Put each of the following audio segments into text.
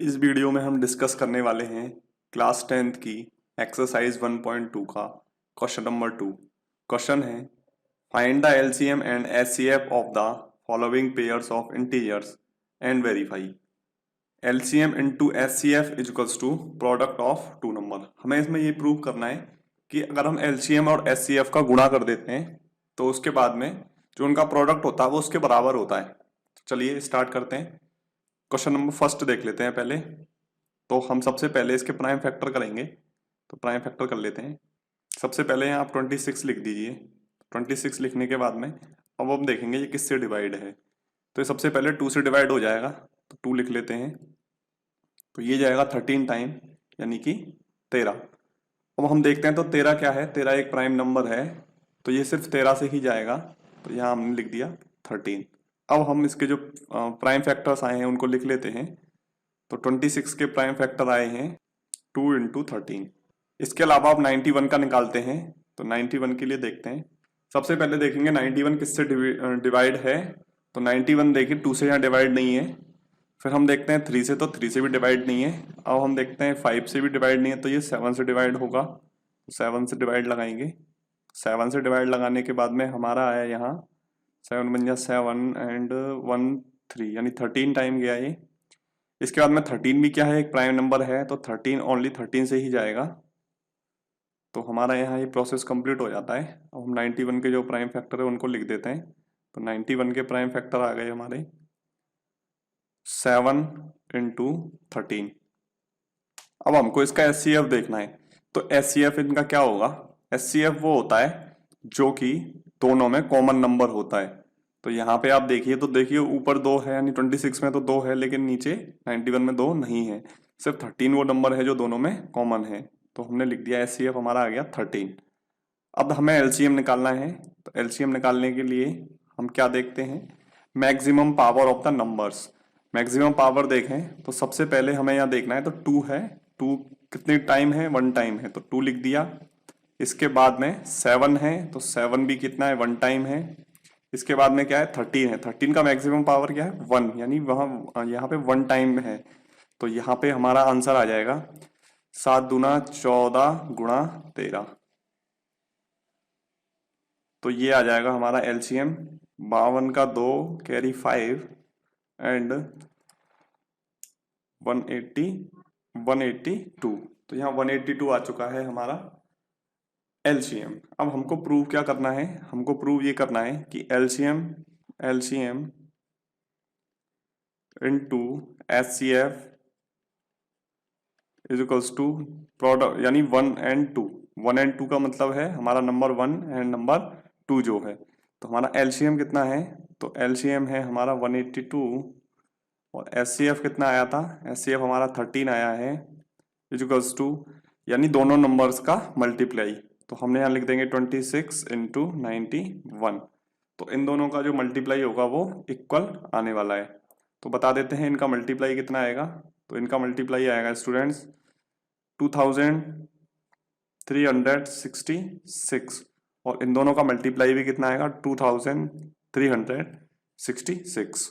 इस वीडियो में हम डिस्कस करने वाले हैं क्लास 10th की एक्सरसाइज 1.2 का क्वेश्चन नंबर 2। क्वेश्चन है find the LCM and HCF of the following pairs of integers and verify. LCM into HCF is equals to product of two number. हमें इसमें ये प्रूव करना है कि अगर हम एलसीएम और एचसीएफ का गुणा कर देते हैं तो उसके बाद में जो उनका प्रोडक्ट होता है वो उसके बराबर होता है। चलिए स्टार्ट करते हैं। क्वेश्चन नंबर फर्स्ट देख लेते हैं पहले। तो हम सबसे पहले इसके प्राइम फैक्टर करेंगे, तो प्राइम फैक्टर कर लेते हैं। सबसे पहले यहाँ आप 26 लिख दीजिए। 26 लिखने के बाद में अब हम देखेंगे ये किससे डिवाइड है। तो ये सबसे पहले 2 से डिवाइड हो जाएगा, तो 2 लिख लेते हैं। तो ये जाएगा 13 टाइम यानी कि 13। अब हम देखते हैं तो 13 क्या है, 13 एक प्राइम नंबर है, तो ये सिर्फ 13 से ही जाएगा। तो यहाँ हमने लिख दिया 13। अब हम इसके जो प्राइम फैक्टर्स आए हैं उनको लिख लेते हैं। तो 26 के प्राइम फैक्टर आए हैं 2 इंटू 13। इसके अलावा आप 91 का निकालते हैं, तो 91 के लिए देखते हैं। सबसे पहले देखेंगे 91 किससे डिवाइड है। तो 91 देखिए 2 से यहाँ डिवाइड नहीं है। फिर हम देखते हैं 3 से, तो 3 से भी डिवाइड नहीं है। अब हम देखते हैं 5 से भी डिवाइड नहीं है, तो ये 7 से डिवाइड होगा। तो 7 से डिवाइड लगाएंगे। 7 से डिवाइड लगाने के बाद में हमारा आया यहाँ 7 बन गया 7 एंड 1 3 यानी 13 टाइम गया ये। इसके बाद में 13 भी क्या है, एक प्राइम नंबर है, तो 13 ओनली 13 से ही जाएगा। तो हमारा यहाँ ये प्रोसेस कंप्लीट हो जाता है। अब हम 91 के जो प्राइम फैक्टर है उनको लिख देते हैं। तो 91 के प्राइम फैक्टर आ गए हमारे 7 इंटू 13। अब हमको इसका एचसीएफ देखना है। तो एचसीएफ इनका क्या होगा, एचसीएफ वो होता है जो कि दोनों में कॉमन नंबर होता है। तो यहाँ पे आप देखिए, तो देखिए ऊपर 2 है यानी 26 में तो 2 है, लेकिन नीचे 91 में 2 नहीं है। सिर्फ 13 वो नंबर है जो दोनों में कॉमन है। तो हमने लिख दिया एचसीएफ हमारा आ गया 13। अब हमें एलसीएम निकालना है। तो एलसीएम निकालने के लिए हम क्या देखते हैं, maximum power of the numbers. Maximum power देखें तो सबसे पहले हमें यहाँ देखना है, तो 2 है, 2 कितनी टाइम है, 1 टाइम है, तो 2 लिख दिया। इसके बाद में 7 है, तो 7 भी कितना है, 1 टाइम है। इसके बाद में क्या है, 13 है। 13 का मैक्सिमम पावर क्या है, 1, यानी वहां यहाँ पे 1 टाइम है। तो यहाँ पे हमारा आंसर आ जाएगा 7 दूना 14 गुणा 13। तो ये आ जाएगा हमारा एलसीएम। 52 का 2 कैरी 5 एंड 182। तो यहाँ 182 आ चुका है हमारा एलसीएम। अब हमको प्रूव क्या करना है, हमको प्रूव ये करना है कि LCM into HCF is equals to product यानी 1 एंड 2। 1 एंड 2 का मतलब है हमारा नंबर 1 एंड नंबर 2 जो है। तो हमारा एलसीएम कितना है, तो एलसीएम है हमारा 182 और एचसीएफ कितना आया था, एचसीएफ हमारा 13 आया है इज इक्वल्स टू यानी दोनों नंबर्स का मल्टीप्लाई। तो हमने यहाँ लिख देंगे 26 इंटू 91। तो इन दोनों का जो मल्टीप्लाई होगा वो इक्वल आने वाला है। तो बता देते हैं इनका मल्टीप्लाई कितना आएगा। तो इनका मल्टीप्लाई आएगा स्टूडेंट्स 2366 और इन दोनों का मल्टीप्लाई भी कितना आएगा 2366।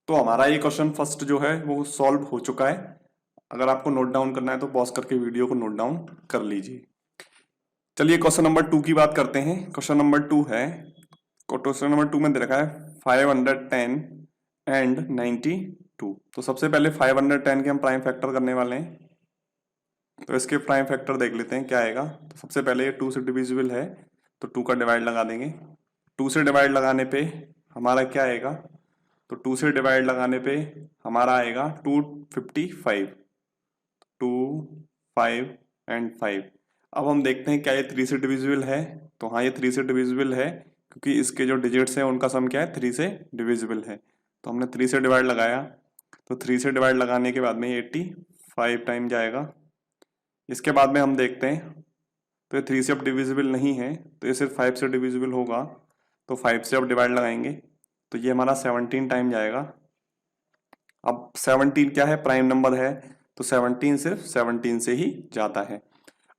तो हमारा ये क्वेश्चन फर्स्ट जो है वो सॉल्व हो चुका है। अगर आपको नोट डाउन करना है तो पॉज करके वीडियो को नोट डाउन कर लीजिए। चलिए क्वेश्चन नंबर 2 की बात करते हैं। क्वेश्चन नंबर 2 है, क्वेश्चन नंबर 2 में दे रखा है 510 एंड 92। तो सबसे पहले 510 के हम प्राइम फैक्टर करने वाले हैं। तो इसके प्राइम फैक्टर देख लेते हैं क्या आएगा। तो सबसे पहले ये 2 से डिविजिबल है, तो 2 का डिवाइड लगा देंगे। 2 से डिवाइड लगाने पे हमारा क्या आएगा, तो 2 से डिवाइड लगाने पे हमारा आएगा 255। 2 5 एंड 5। अब हम देखते हैं क्या ये 3 से डिविजिबल है। तो हाँ ये 3 से डिविजिबल है, क्योंकि इसके जो डिजिट्स हैं उनका सम क्या है, 3 से डिविजिबल है। तो हमने 3 से डिवाइड लगाया। तो 3 से डिवाइड लगाने के बाद में 85 टाइम जाएगा। इसके बाद में हम देखते हैं तो ये 3 से अब डिविजिबल नहीं है, तो ये सिर्फ 5 से डिविजिबल होगा। तो 5 से अब डिवाइड लगाएंगे, तो ये हमारा 17 टाइम जाएगा। अब 17 क्या है, प्राइम नंबर है, तो 17 सिर्फ 17 से ही जाता है।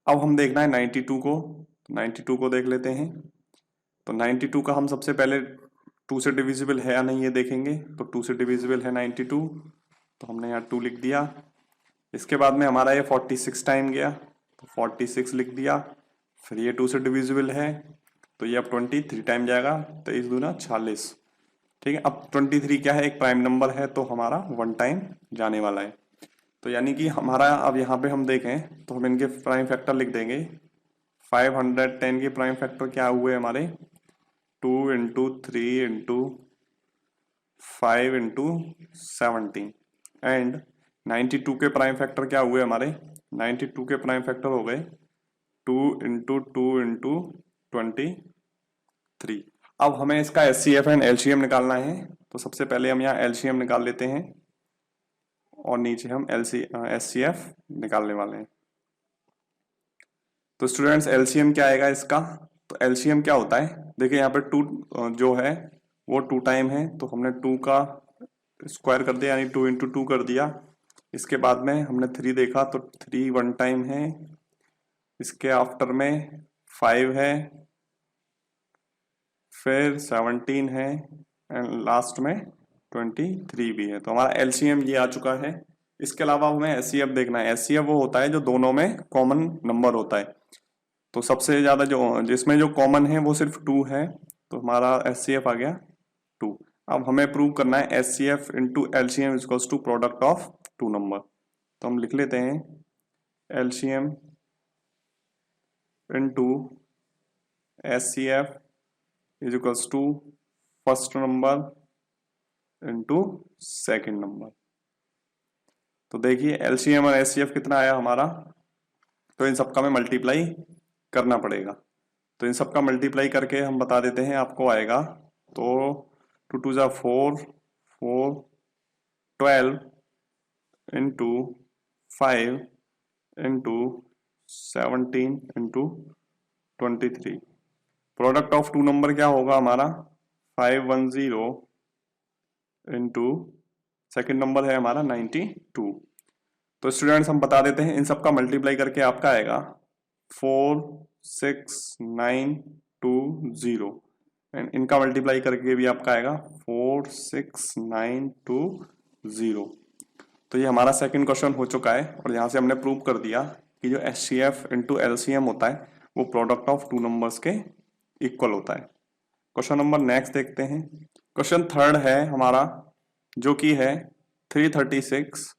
अब हम देखना है 92 को, तो 92 को देख लेते हैं। तो 92 का हम सबसे पहले 2 से डिविजिबल है या नहीं ये देखेंगे, तो 2 से डिविजिबल है 92, तो हमने यहाँ 2 लिख दिया। इसके बाद में हमारा ये 46 टाइम गया, तो 46 लिख दिया। फिर ये 2 से डिविजिबल है, तो ये अब 23 टाइम जाएगा, 23 दूना 46। ठीक है, अब 23 क्या है, एक प्राइम नंबर है, तो हमारा 1 टाइम जाने वाला है। तो यानी कि हमारा अब यहाँ पे हम देखें तो हम इनके प्राइम फैक्टर लिख देंगे। 510 के प्राइम फैक्टर क्या हुए हमारे, 2 इंटू 3 इंटू 5 इंटू 17। एंड 92 के प्राइम फैक्टर क्या हुए हमारे, 92 के प्राइम फैक्टर हो गए 2 इंटू 2 इंटू 23। अब हमें इसका एचसीएफ एंड एलसीएम निकालना है, तो सबसे पहले हम यहाँ एलसीएम निकाल लेते हैं और नीचे हम एचसीएफ निकालने वाले हैं। तो स्टूडेंट्स एलसीएम क्या आएगा इसका, तो एलसीएम क्या होता है, देखिए यहाँ पे 2 जो है वो 2 टाइम है, तो हमने 2 का स्क्वायर कर दिया यानी 2 इंटू 2 कर दिया। इसके बाद में हमने 3 देखा तो 3 1 टाइम है, इसके आफ्टर में 5 है, फिर 17 है एंड लास्ट में 23 भी है। तो हमारा एलसीएम ये आ चुका है। इसके अलावा हमें एचसीएफ देखना है। एचसीएफ वो होता है जो दोनों में कॉमन नंबर होता है, तो सबसे ज्यादा जो जिसमें जो कॉमन है वो सिर्फ 2 है, तो हमारा एचसीएफ आ गया 2। अब हमें प्रूव करना है HCF into LCM equals to product of 2 number. तो हम लिख लेते हैं LCM into HCF is equals to first number into second number. तो देखिए एलसीएम और एचसीएफ कितना आया हमारा, तो इन सबका में मल्टीप्लाई करना पड़ेगा। तो इन सबका मल्टीप्लाई करके हम बता देते हैं आपको आएगा, तो 2 2 जा 4 4 12 into 5 into 17 into 23। Product of 2 number क्या होगा हमारा 510 इंटू सेकेंड नंबर है हमारा 92। तो स्टूडेंट्स हम बता देते हैं इन सबका मल्टीप्लाई करके आपका आएगा 46920 एंड इनका मल्टीप्लाई करके भी आपका आएगा 46920। तो ये हमारा सेकंड क्वेश्चन हो चुका है और यहाँ से हमने प्रूव कर दिया कि जो एचसीएफ इंटू एलसीएम होता है वो प्रोडक्ट ऑफ 2 नंबर्स के इक्वल होता है। क्वेश्चन नंबर नेक्स्ट देखते हैं। क्वेश्चन थर्ड है हमारा जो कि है 336।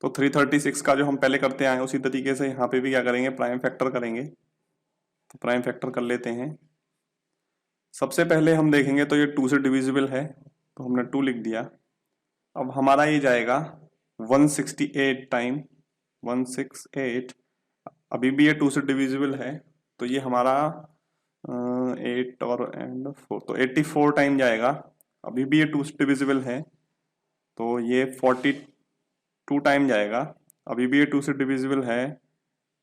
तो 336 का जो हम पहले करते आए उसी तरीके से यहाँ पे भी क्या करेंगे, प्राइम फैक्टर करेंगे। तो प्राइम फैक्टर कर लेते हैं। सबसे पहले हम देखेंगे तो ये 2 से डिविजिबल है, तो हमने 2 लिख दिया। अब हमारा ये जाएगा 168 टाइम 168। अभी भी ये 2 से डिविजिबल है, तो ये हमारा 8 और एंड 4 तो 84 टाइम जाएगा। अभी भी ये 2 से डिविजिबल है, तो ये 42 टाइम जाएगा। अभी भी ये 2 से डिविजिबल है,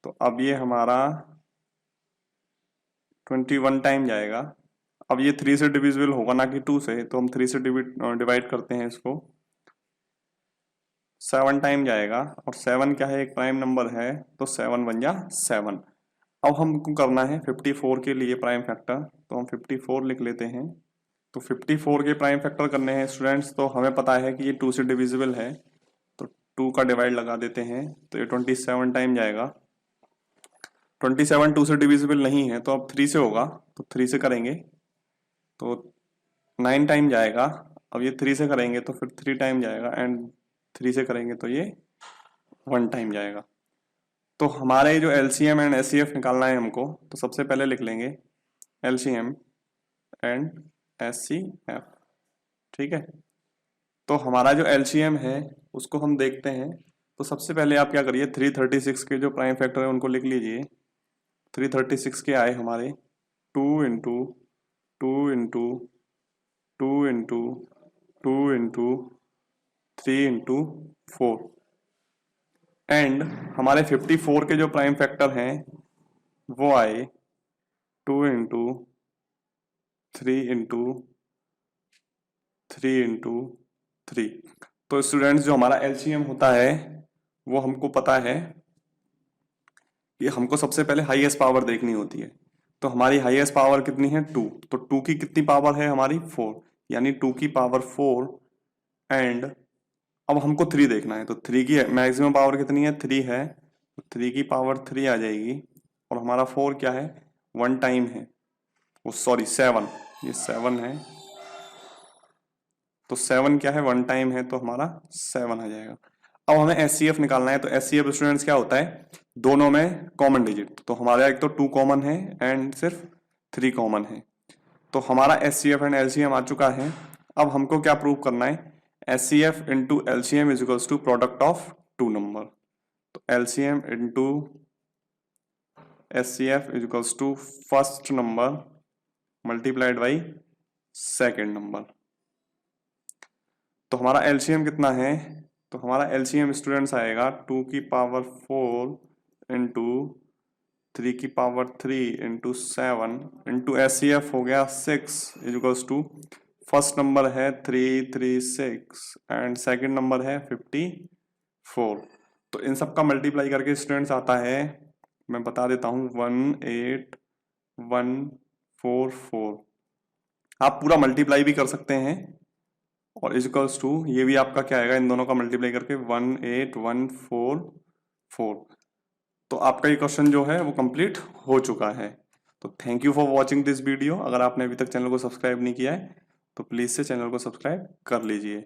तो अब ये हमारा 21 टाइम जाएगा। अब ये 3 से डिविजिबल होगा ना कि 2 से, तो हम 3 से डिवाइड करते हैं इसको, 7 टाइम जाएगा। और 7 क्या है, एक प्राइम नंबर है, तो 7 1 जा 7। अब हमको करना है 54 के लिए प्राइम फैक्टर, तो हम 54 लिख लेते हैं। तो 54 के प्राइम फैक्टर करने हैं स्टूडेंट्स, तो हमें पता है कि ये 2 से डिविजिबल है, तो 2 का डिवाइड लगा देते हैं, तो ये 27 टाइम जाएगा। 27 2 से डिविजिबल नहीं है, तो अब 3 से होगा, तो 3 से करेंगे तो 9 टाइम जाएगा। अब ये 3 से करेंगे तो फिर 3 टाइम जाएगा एंड 3 से करेंगे तो ये 1 टाइम जाएगा। तो हमारे जो एलसीएम एंड एचसीएफ निकालना है हमको, तो सबसे पहले लिख लेंगे एलसीएम एंड एचसीएफ। ठीक है, तो हमारा जो एलसीएम है उसको हम देखते हैं। तो सबसे पहले आप क्या करिए, 336 के जो प्राइम फैक्टर है उनको लिख लीजिए। 336 के आए हमारे 2 into 2 into 2 into 2 into 3 into 4 and हमारे 54 के जो प्राइम फैक्टर हैं वो आए 2 इंटू 3 इंटू 3 इंटू 3। तो स्टूडेंट्स जो हमारा एलसीएम होता है वो हमको पता है कि हमको सबसे पहले हाईएस्ट पावर देखनी होती है। तो हमारी हाईएस्ट पावर कितनी है 2, तो 2 की कितनी पावर है हमारी 4, यानी 2 की पावर 4 एंड अब हमको 3 देखना है, तो 3 की मैक्सिमम पावर कितनी है 3 है, तो 3 की पावर 3 आ जाएगी और हमारा 4 क्या है 1 टाइम है, वो सॉरी 7, ये 7 है, तो 7 क्या है 1 टाइम है, तो हमारा 7 आ जाएगा। अब हमें एचसीएफ निकालना है, तो एचसीएफ स्टूडेंट्स क्या होता है दोनों में कॉमन डिजिट, तो हमारा एक तो 2 कॉमन है एंड सिर्फ 3 कॉमन है, तो हमारा एचसीएफ एंड एलसीएम आ चुका है। अब हमको क्या प्रूव करना है, HCF into LCM is equals to product of 2 number, तो LCM into HCF is equals to first number multiplied by second number. तो हमारा एलसीएम कितना है, तो हमारा एलसीएम स्टूडेंट्स आएगा 2 की पावर 4 इंटू 3 की पावर 3 इंटू 7 इंटू एचसीएफ हो गया 6 is equals to first number है 336 एंड सेकंड नंबर है 54। तो इन सब का मल्टीप्लाई करके स्टूडेंट्स आता है, मैं बता देता हूँ 18144। आप पूरा मल्टीप्लाई भी कर सकते हैं और इजिकल्स टू ये भी आपका क्या आएगा इन दोनों का मल्टीप्लाई करके 18144। तो आपका ये क्वेश्चन जो है वो कंप्लीट हो चुका है। तो thank you for watching this video. अगर आपने अभी तक चैनल को सब्सक्राइब नहीं किया है तो प्लीज़ से चैनल को सब्सक्राइब कर लीजिए।